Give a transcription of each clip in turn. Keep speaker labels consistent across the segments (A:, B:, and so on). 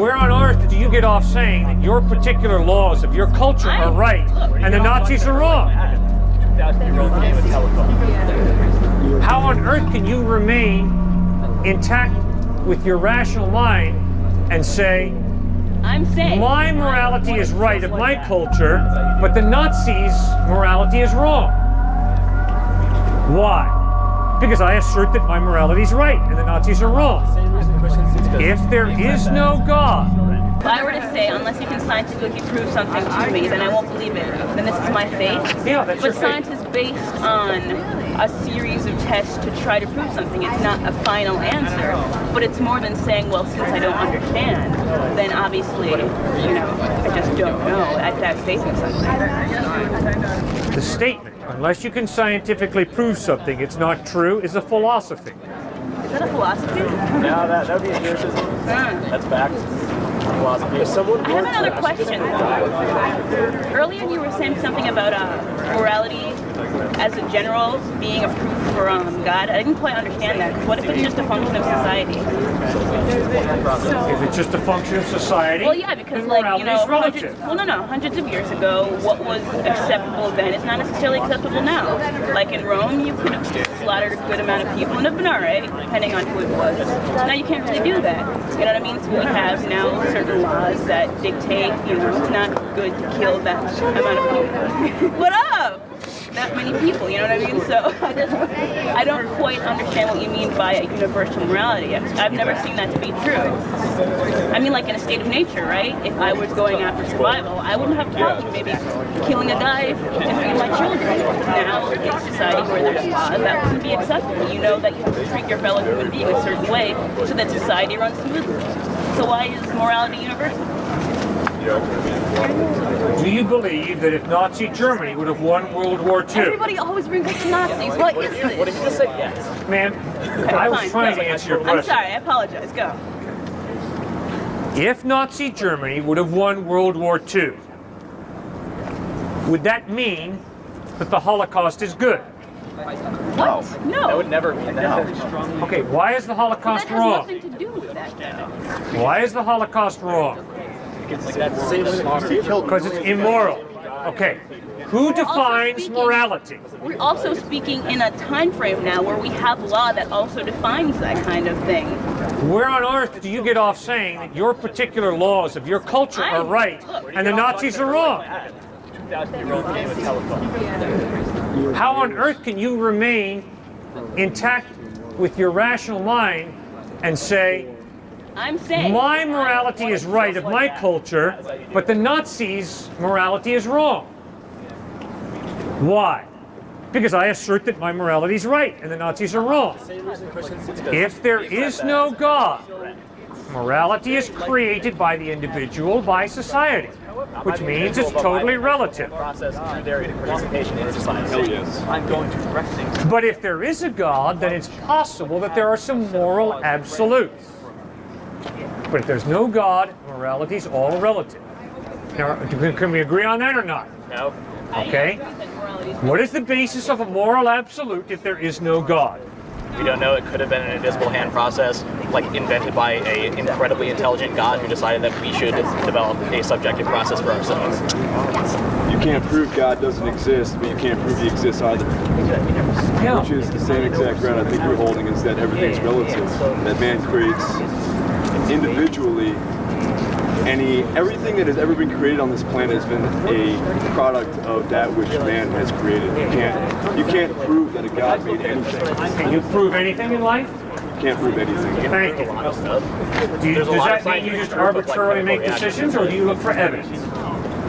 A: Where on earth do you get off saying that your particular laws of your culture are right and the Nazis are wrong? How on earth can you remain intact with your rational mind and say,
B: I'm saying
A: my morality is right of my culture, but the Nazis' morality is wrong? Why? Because I assert that my morality is right and the Nazis are wrong. If there is no God,
B: if I were to say, unless you can scientifically prove something to me, then I won't believe it. Then this is my faith.
A: Yeah, that's your
B: But science is based on a series of tests to try to prove something. It's not a final answer. But it's more than saying, well, since I don't understand, then obviously, I just don't know. I have to have faith in something.
A: the statement, unless you can scientifically prove something it's not true, is a philosophy.
B: Is that a philosophy?
C: No, that would be empiricism. That's fact. Philosophy.
B: I have another question. Earlier you were saying something about morality as a general being a proof for God. I didn't quite understand that. What if it's just a function of society?
A: If it's just a function of society,
B: Well, yeah, because
A: then morality is relative.
B: hundreds of years ago, what was acceptable then is not necessarily acceptable now. Like in Rome, you could have slaughtered a good amount of people and have been alright, depending on who it was. Now you can't really do that. You know what I mean? So we have now certain laws that dictate, it's not good to kill that amount of people. What up? That many people, you know what I mean? So I don't quite understand what you mean by a universal morality. I've never seen that to be true. I mean, like in a state of nature, right? If I was going after survival, I wouldn't have a problem maybe killing a guy and feeding my children. Now, in society where there's laws, that wouldn't be acceptable. You know that you have to treat your fellow human being a certain way so that society runs smoothly. So why is morality universal?
A: Do you believe that if Nazi Germany would have won World War II?
B: Everybody always brings up Nazis. What is this?
C: What if you just said yes?
A: Ma'am, I was trying to answer your
B: I'm
A: question.
B: sorry, I apologize. Go.
A: If Nazi Germany would have won World War II, would that mean that the Holocaust is good?
B: What? No.
C: That would never mean that.
A: Okay, why is the Holocaust
B: That has
A: wrong?
B: nothing to do with that, though.
A: Why is the Holocaust wrong? Because it's immoral. Okay, who defines morality?
B: We're also speaking in a time frame now where we have law that also defines that kind of thing.
A: Where on earth do you get off saying that your particular laws of your culture are right and the Nazis are wrong? How on earth can you remain intact with your rational mind and say,
B: I'm saying
A: my morality is right of my culture, but the Nazis' morality is wrong? Why? Because I assert that my morality is right and the Nazis are wrong. If there is no God, morality is created by the individual, by society, which means it's totally relative. But if there is a God, then it's possible that there are some moral absolutes. But if there's no God, morality is all relative. Now, can we agree on that or not?
C: No.
A: Okay. What is the basis of a moral absolute if there is no God?
C: We don't know. It could have been an invisible hand process, like invented by an incredibly intelligent God who decided that we should develop a subjective process for ourselves.
D: You can't prove God doesn't exist, but you can't prove He exists either.
A: Yeah.
D: Which is the same exact ground I think you're holding, is that everything's relative. That man creates individually everything that has ever been created on this planet has been a product of that which man has created. You can't prove that a God made anything.
A: Can you prove anything in life?
D: You can't prove anything.
A: Thank you. Does that mean you just arbitrarily make decisions, or do you look for evidence?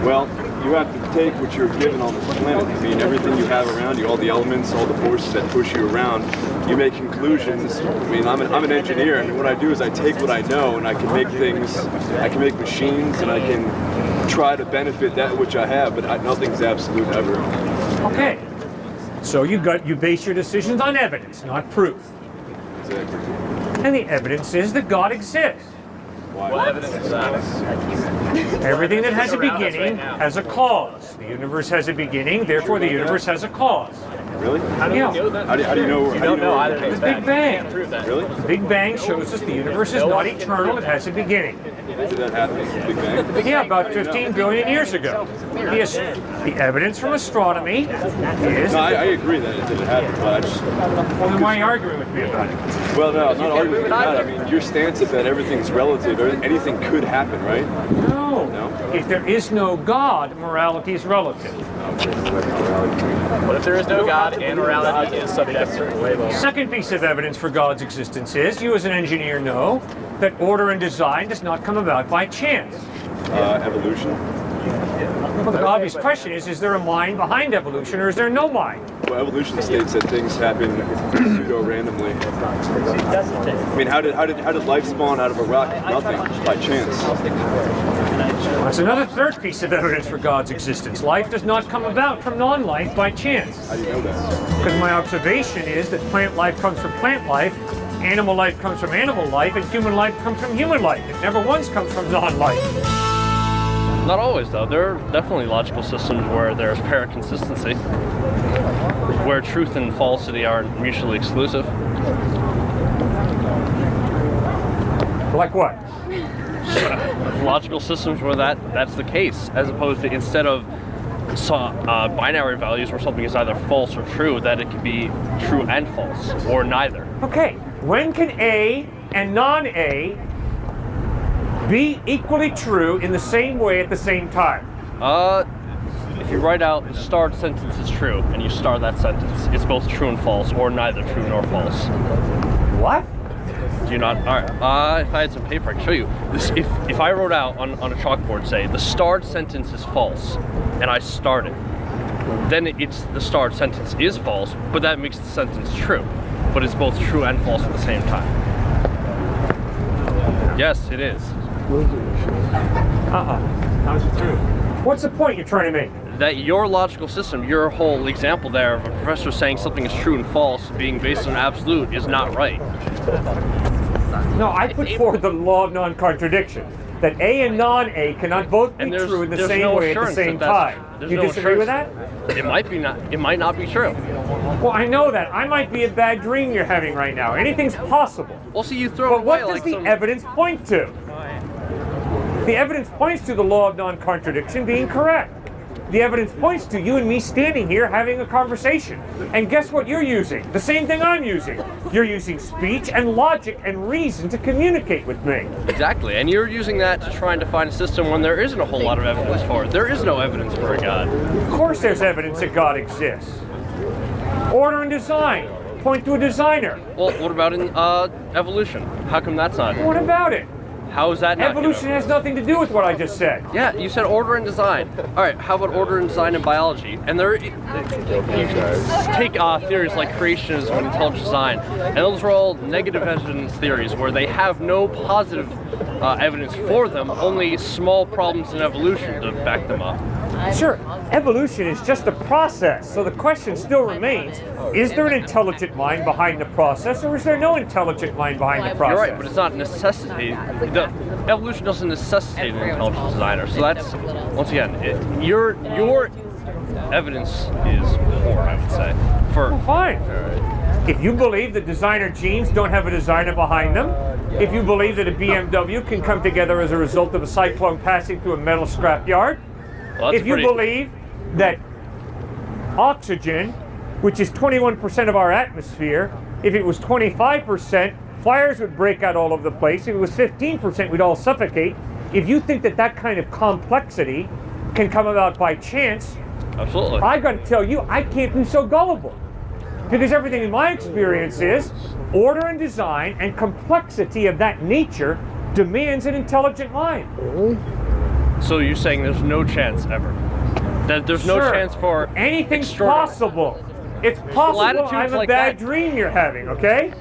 D: Well, you have to take what you're given on this planet. I mean, everything you have around you, all the elements, all the forces that push you around, you make conclusions. I mean, I'm an engineer, and what I do is I take what I know, and I can make things, I can make machines, and I can try to benefit that which I have, but nothing's absolute ever.
A: Okay. So you base your decisions on evidence, not proof.
D: Exactly.
A: And the evidence is that God exists.
C: What evidence is that?
A: Everything that has a beginning has a cause. The universe has a beginning, therefore the universe has a cause.
D: Really?
C: How do you know that?
D: How do you know?
C: You don't know either of
A: The
C: those
A: Big
C: facts.
A: Bang.
C: You can't prove that.
D: Really?
A: The Big Bang shows us the universe is not eternal, it has a beginning.
D: Did that happen in the Big Bang?
A: Yeah, about 15 billion years ago. The evidence from astronomy is...
D: No, I agree that it didn't happen, but I just...
A: Well, then why are you arguing with me about it?
D: Well, no, I'm not arguing with that. I mean, your stance is that everything's relative, anything could happen, right?
A: No. If there is no God, morality is relative.
C: But if there is no God and morality is subjective.
A: Second piece of evidence for God's existence is, you as an engineer know, that order and design does not come about by chance.
D: Evolution.
A: Well, the obvious question is there a mind behind evolution or is there no mind?
D: Well, evolution states that things happen pseudo-randomly. I mean, how did life spawn out of a rock? Nothing, by chance.
A: That's another third piece of evidence for God's existence. Life does not come about from non-life by chance.
D: How do you know that?
A: Because my observation is that plant life comes from plant life, animal life comes from animal life, and human life comes from human life. It never once comes from non-life.
E: Not always, though. There are definitely logical systems where there's paraconsistency, where truth and falsity aren't mutually exclusive.
A: Like what?
E: Logical systems where that's the case, as opposed to instead of binary values where something is either false or true, that it can be true and false, or neither.
A: Okay, when can A and non-A be equally true in the same way at the same time?
E: If you write out the starred sentence is true, and you star that sentence, it's both true and false, or neither true nor false.
A: What?
E: Do you not? All right. If I had some paper, I could show you. This, if I wrote out on a chalkboard, say, the starred sentence is false, and I starred it, then it's the starred sentence is false, but that makes the sentence true. But it's both true and false at the same time. Yes, it is.
A: How is it true? What's the point you're trying to make?
E: That your logical system, your whole example there of a professor saying something is true and false being based on absolute is not right.
A: No, I put forward the law of non-contradiction. That A and non-A cannot both be true in the same way at the same time. You disagree with that?
E: It might not be true.
A: Well, I know that. I might be a bad dream you're having right now. Anything's possible.
E: Well, see, you throw
A: But
E: away
A: what does
E: like
A: the
E: some...
A: evidence point to? The evidence points to the law of non-contradiction being correct. The evidence points to you and me standing here having a conversation. And guess what you're using? The same thing I'm using. You're using speech and logic and reason to communicate with me.
E: Exactly, and you're using that to try and define a system when there isn't a whole lot of evidence for it. There is no evidence for a God.
A: Of course there's evidence that God exists. Order and design point to a designer.
E: Well, what about in evolution? How come that's not?
A: What about it?
E: How is that not?
A: Evolution has nothing to do with what I just said.
E: Yeah, you said order and design. All right, how about order and design in biology? And there, you can take theories like creationism and intelligent design, and those are all negative evidence theories where they have no positive evidence for them, only small problems in evolution to back them up.
A: Sure, evolution is just a process, so the question still remains, is there an intelligent mind behind the process, or is there no intelligent mind behind the process?
E: You're right, but it's not necessitated. Evolution doesn't necessitate an intelligent designer, so that's, once again, your evidence is poor, I would say.
A: Well, fine. If you believe that designer genes don't have a designer behind them, if you believe that a BMW can come together as a result of a cyclone passing through a metal scrapyard,
E: well,
A: if you believe that oxygen, which is 21% of our atmosphere, if it was 25%, fires would break out all over the place. If it was 15%, we'd all suffocate. If you think that that kind of complexity can come about by chance,
E: absolutely.
A: I got to tell you, I can't be so gullible. Because everything in my experience is order and design and complexity of that nature demands an intelligent mind.
E: So you're saying there's no chance ever? That there's no chance for
A: anything's possible. It's possible I'm a bad dream you're having, okay?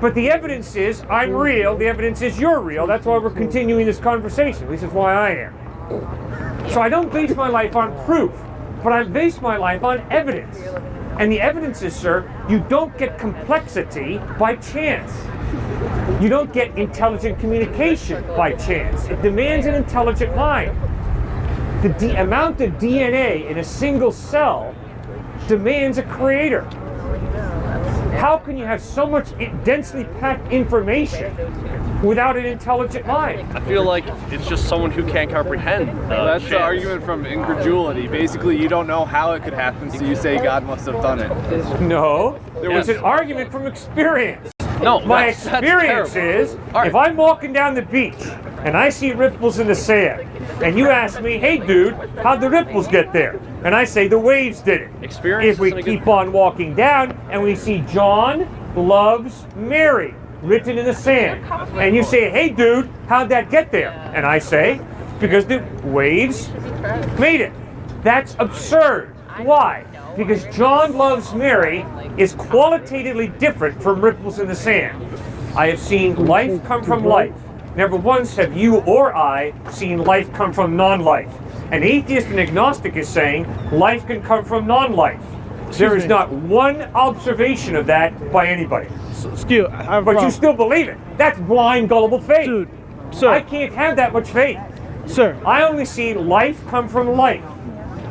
A: But the evidence is I'm real, the evidence is you're real. That's why we're continuing this conversation. This is why I am. So I don't base my life on proof, but I base my life on evidence. And the evidence is, sir, you don't get complexity by chance. You don't get intelligent communication by chance. It demands an intelligent mind. The amount of DNA in a single cell demands a creator. how can you have so much densely packed information without an intelligent mind?
E: I feel like it's just someone who can't comprehend.
F: That's the argument from incredulity. Basically, you don't know how it could happen, so you say God must have done it.
A: No, there was
E: Yes.
A: an argument from experience.
E: No,
A: My
E: that's
A: experience
E: terrible.
A: is,
E: All
A: if
E: right.
A: I'm walking down the beach and I see ripples in the sand, and you ask me, hey dude, how'd the ripples get there? And I say the waves did it.
E: Experience
A: If we
E: isn't a good-
A: keep on walking down and we see John loves Mary written in the sand, and you say, hey dude, how'd that get there? And I say, because the waves made it. That's absurd. Why? Because John loves Mary is qualitatively different from ripples in the sand. I have seen life come from life. Never once have you or I seen life come from non-life. An atheist and agnostic is saying life can come from non-life. There is not one observation of that by anybody.
G: Excuse, I have a
A: But you
G: problem.
A: still believe it. That's blind, gullible faith.
G: Dude, sir,
A: I can't have that much faith.
G: sir,
A: I only see life come from life.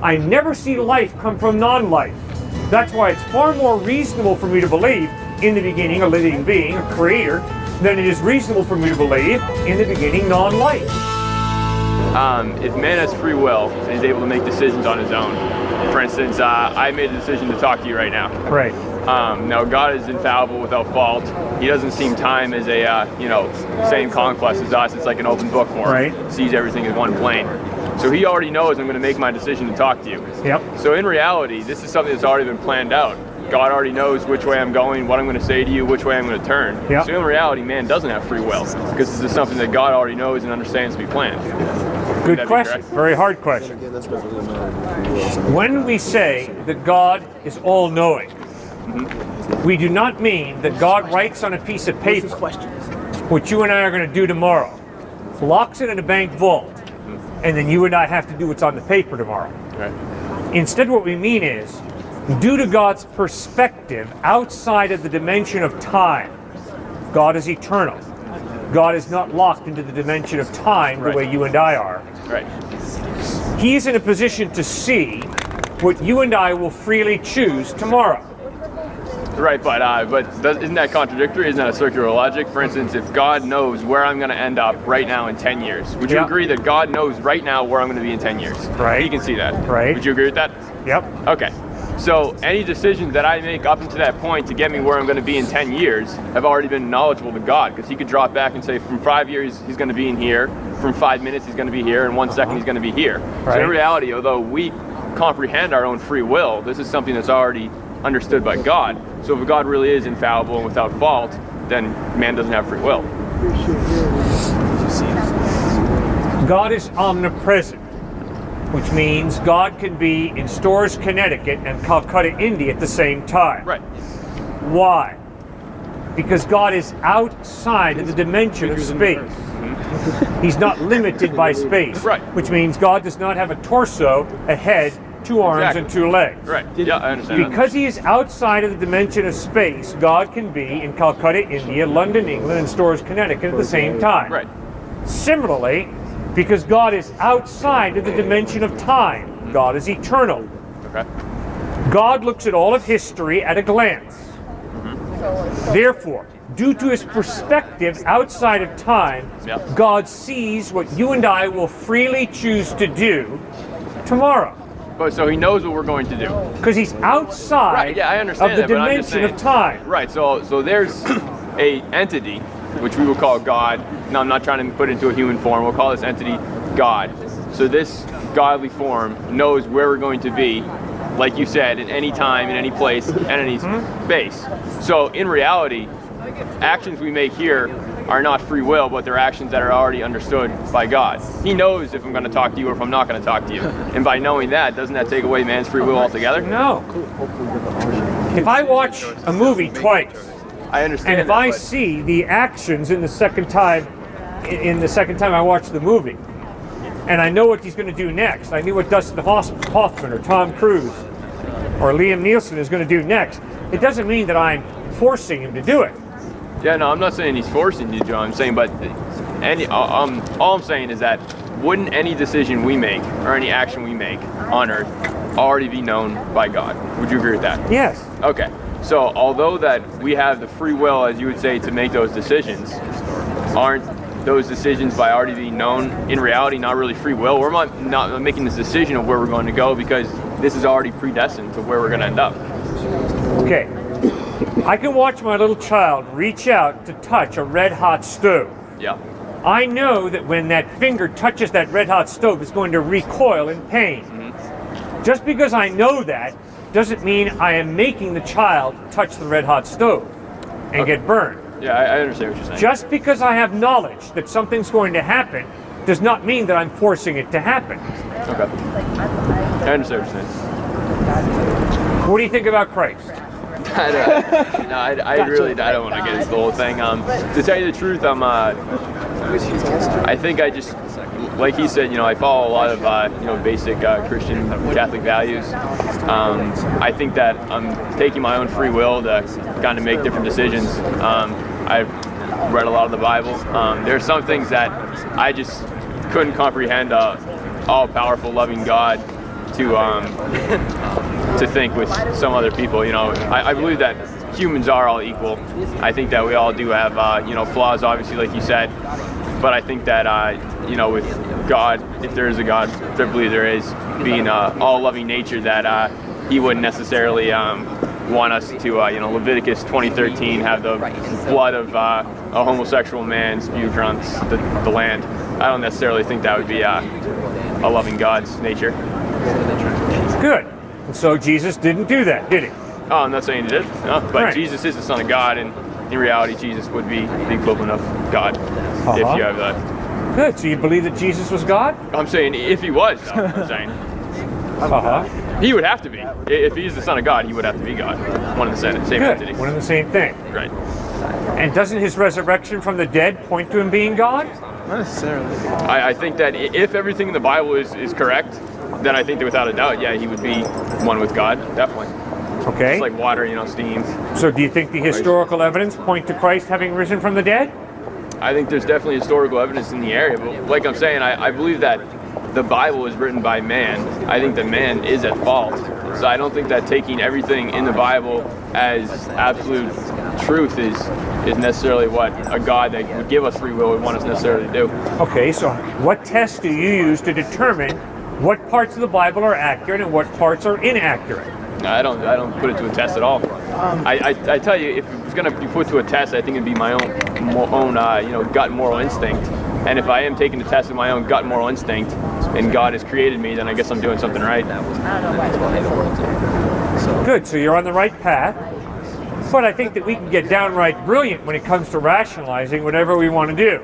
A: I never see life come from non-life. That's why it's far more reasonable for me to believe in the beginning a living being, a creator, than it is reasonable for me to believe in the beginning non-life.
H: If man has free will and is able to make decisions on his own, for instance, I made a decision to talk to you right now.
A: Right.
H: Now God is infallible without fault. He doesn't seem time as a same conquest as us. It's like an open book for him.
A: Right.
H: Sees everything as one plane. So he already knows I'm going to make my decision to talk to you.
A: Yep.
H: So in reality, this is something that's already been planned out. God already knows which way I'm going, what I'm going to say to you, which way I'm going to turn.
A: Yep.
H: So in reality, man doesn't have free will because this is something that God already knows and understands to be planned.
A: Good
H: that be
A: question.
H: correct?
A: Very hard question. When we say that God is all-knowing, we do not mean that God writes on a piece of paper what you and I are going to do tomorrow, locks it in a bank vault, and then you and I have to do what's on the paper tomorrow.
H: Right.
A: Instead, what we mean is, due to God's perspective outside of the dimension of time, God is eternal. God is not locked into the dimension of time the
H: Right.
A: way you and I are.
H: Right.
A: He is in a position to see what you and I will freely choose tomorrow.
H: Right, but isn't that contradictory? Isn't that a circular logic? For instance, if God knows where I'm going to end up right now in 10 years, would you
A: Yeah.
H: agree that God knows right now where I'm going to be in 10 years?
A: Right.
H: He can see that.
A: Right.
H: Would you agree with that?
A: Yep.
H: Okay. So any decisions that I make up until that point to get me where I'm going to be in 10 years have already been knowledgeable to God, because he could drop back and say from 5 years he's going to be in here, from 5 minutes he's going to be here, and 1 second he's going to be here. So
A: Right.
H: in reality, although we comprehend our own free will, this is something that's already understood by God. So if God really is infallible and without fault, then man doesn't have free will.
A: God is omnipresent, which means God can be in Storrs, Connecticut and Calcutta, India at the same time.
H: Right.
A: Why? Because God is outside of the dimension of space. He's not limited by space.
H: Right.
A: Which means God does not have a torso, a head, 2 arms,
H: Exactly.
A: and 2 legs.
H: Right. Yeah, I understand.
A: Because he is outside of the dimension of space, God can be in Calcutta, India, London, England, and Storrs, Connecticut at the same time.
H: Right.
A: Similarly, because God is outside of the dimension of time, God is eternal.
H: Okay.
A: God looks at all of history at a glance. Therefore, due to his perspective outside of time,
H: Yeah.
A: God sees what you and I will freely choose to do tomorrow.
H: But so he knows what we're going to do.
A: Because he's outside
H: Right, yeah, I understand
A: of the
H: that, but I'm just
A: dimension of
H: saying-
A: time.
H: Right, so there's a entity, which we will call God. No, I'm not trying to put it into a human form. We'll call this entity God. So this godly form knows where we're going to be, like you said, in any time, in any place, and any space. So in reality, actions we make here are not free will, but they're actions that are already understood by God. He knows if I'm going to talk to you or if I'm not going to talk to you. And by knowing that, doesn't that take away man's free will altogether?
A: No. If I watch a movie twice,
H: I understand.
A: and if
H: that,
A: I
H: but-
A: see the actions in the second time I watch the movie, and I know what he's going to do next, I knew what Dustin Hoffman or Tom Cruise or Liam Neeson is going to do next, it doesn't mean that I'm forcing him to do it.
H: Yeah, no, I'm not saying he's forcing you, John. I'm saying, but all I'm saying is that wouldn't any decision we make or any action we make on Earth already be known by God? Would you agree with that?
A: Yes.
H: Okay. So although that we have the free will, as you would say, to make those decisions, aren't those decisions by already being known in reality not really free will? We're not making this decision of where we're going to go because this is already predestined to where we're going to end up.
A: Okay. I can watch my little child reach out to touch a red hot stove.
H: Yeah.
A: I know that when that finger touches that red hot stove, it's going to recoil in pain. Just because I know that doesn't mean I am making the child touch the red hot stove and get burned.
H: Yeah, I understand what you're saying.
A: Just because I have knowledge that something's going to happen does not mean that I'm forcing it to happen.
H: Okay. I understand what you're saying.
A: What do you think about Christ?
H: I really don't want to get into the whole thing. To tell you the truth, I think I just, like he said, I follow a lot of basic Christian Catholic values. I think that I'm taking my own free will to kind of make different decisions. I've read a lot of the Bible. There are some things that I just couldn't comprehend. All-powerful, loving God to think with some other people. I believe that humans are all equal. I think that we all do have flaws, obviously, like you said. But I think that with God, if there is a God, which I believe there is, being all-loving nature, that He wouldn't necessarily want us to, Leviticus 20:13, have the blood of a homosexual man spewed around the land. I don't necessarily think that would be a loving God's nature.
A: Good. And so Jesus didn't do that, did he?
H: Oh, I'm not saying he did, no, but
A: Right.
H: Jesus is the Son of God, and in reality, Jesus would be the equivalent of God, if you have that.
A: Good. So you believe that Jesus was God?
H: I'm saying if he was, though, I'm saying. He would have to be. If he's the Son of God, he would have to be God. One and the same
A: Good.
H: entity.
A: One and the same thing.
H: Right.
A: And doesn't his resurrection from the dead point to him being God?
F: Not necessarily.
H: I think that if everything in the Bible is correct, then I think that without a doubt, yeah, he would be one with God, definitely.
A: Okay.
H: It's like water, steam.
A: So do you think the historical evidence point to Christ having risen from the dead?
H: I think there's definitely historical evidence in the area, but like I'm saying, I believe that the Bible was written by man. I think that man is at fault. So I don't think that taking everything in the Bible as absolute truth is necessarily what a God that would give us free will would want us necessarily to do.
A: Okay, so what test do you use to determine what parts of the Bible are accurate and what parts are inaccurate?
H: I don't put it to a test at all. I tell you, if it was going to be put to a test, I think it'd be my own gut moral instinct. And if I am taking the test of my own gut moral instinct, and God has created me, then I guess I'm doing something right.
A: Good, so you're on the right path. But I think that we can get downright brilliant when it comes to rationalizing whatever we want to do.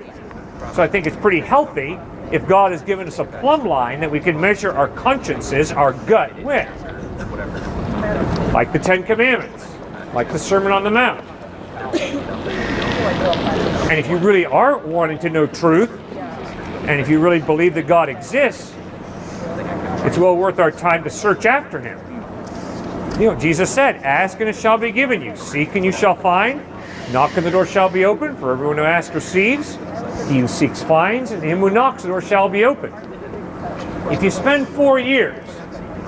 A: So I think it's pretty healthy if God has given us a plumb line that we can measure our consciences, our gut with. Like the Ten Commandments, like the Sermon on the Mount. And if you really are wanting to know truth, and if you really believe that God exists, it's well worth our time to search after him. Jesus said, ask and it shall be given you. Seek and you shall find. Knock and the door shall be open. For everyone who asks receives. He who seeks finds, and him who knocks the door shall be open. If you spend 4 years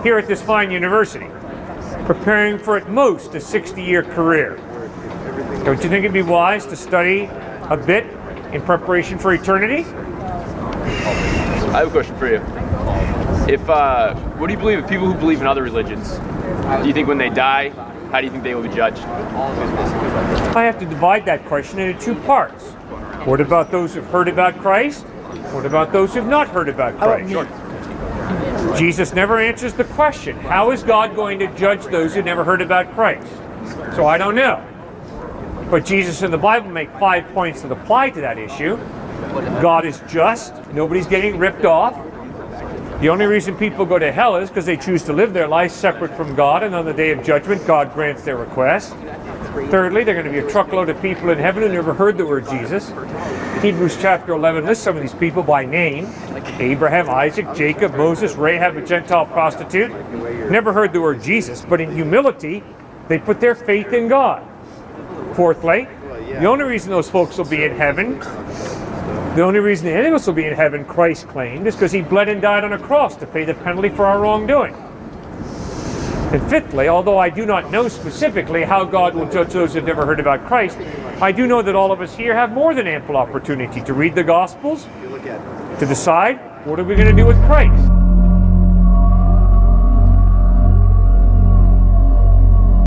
A: here at this fine university, preparing for at most a 60-year career, don't you think it'd be wise to study a bit in preparation for eternity?
H: I have a question for you. What do you believe of people who believe in other religions? Do you think when they die, how do you think they will be judged?
A: I have to divide that question into two parts. What about those who've heard about Christ? What about those who've not heard about Christ? Jesus never answers the question, how is God going to judge those who never heard about Christ? So I don't know. But Jesus and the Bible make 5 points that apply to that issue. God is just. Nobody's getting ripped off. The only reason people go to hell is because they choose to live their life separate from God, and on the day of judgment, God grants their request. Thirdly, there are going to be a truckload of people in heaven who never heard the word Jesus. Hebrews chapter 11 lists some of these people by name. Abraham, Isaac, Jacob, Moses, Rahab, a Gentile prostitute. Never heard the word Jesus, but in humility, they put their faith in God. Fourthly, the only reason those folks will be in heaven, the only reason any of us will be in heaven, Christ claimed, is because he bled and died on a cross to pay the penalty for our wrongdoing. And fifthly, although I do not know specifically how God will judge those who have never heard about Christ, I do know that all of us here have more than ample opportunity to read the Gospels, to decide what are we going to do with Christ.